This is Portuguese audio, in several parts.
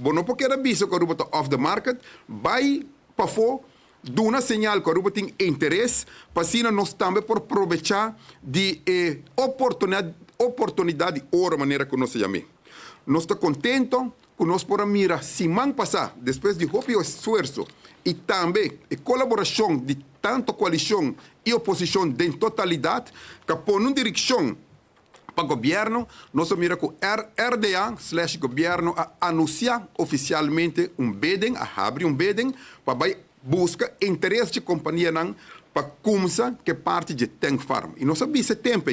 Bom, não porque era visto que Aruba está off the market, vai para fora, dá uma señal que Aruba tem interesse, para assim nós também por aproveitar de oportunidade de outra maneira que nós chamamos. Nós estamos contentos que nós podemos mirar, semana passada, depois de muito esforço, e também a colaboração de tanto coalição e oposição de totalidade, que por uma direção para o governo, nós mira que o RDA/governo anuncia oficialmente bidding, abre bidding, para buscar interesse de companhia para começar que parte de Tank Farm. E nós sabemos esse tempo,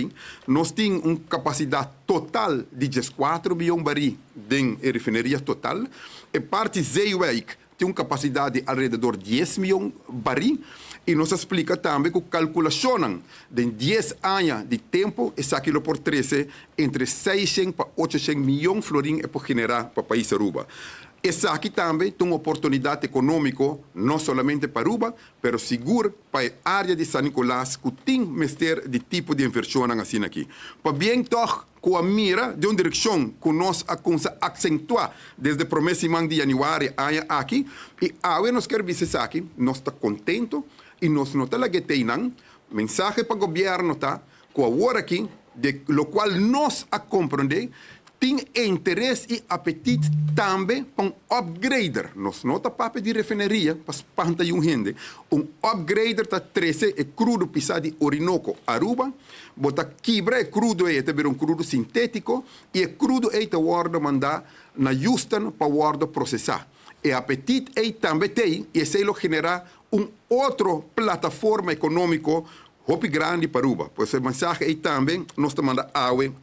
nós temos uma capacidade total de 4 milhões de barris de refineria total, e parte Zeewijk tem uma capacidade de alrededor de 10 milhões de barris, e nos explica também que a calculação de 10 anos de tempo é aquilo por 13, entre 600 para 800 milhões de florins para generar para o país Aruba. Essa aqui também tem uma oportunidade econômica, não somente para Aruba, mas seguro para a área de San Nicolás, que tem mestre de tipo de inversão assim aqui. Para bem, toch, com a mira de uma direção que nós acentuar desde o primeiro de janeiro aqui, e agora nós queremos dizer aqui, nós estamos contentos, e nós não estamos getando mensagem para o governo, tá? Com a hora aqui, de lo qual nós a compreender, tem interesse e apetite também para um upgrader. Nós não estamos para de refineria, para espantar gente. Upgrader está 13 é crudo pisado de Orinoco, Aruba, bota quebra é crudo é também crudo sintético, e é crudo é guarda mandar na Houston para guarda processar. E apetite é também tem, e se ele generar outra plataforma econômica muito grande para Aruba. Pois a mensagem é também, nós estamos mandando água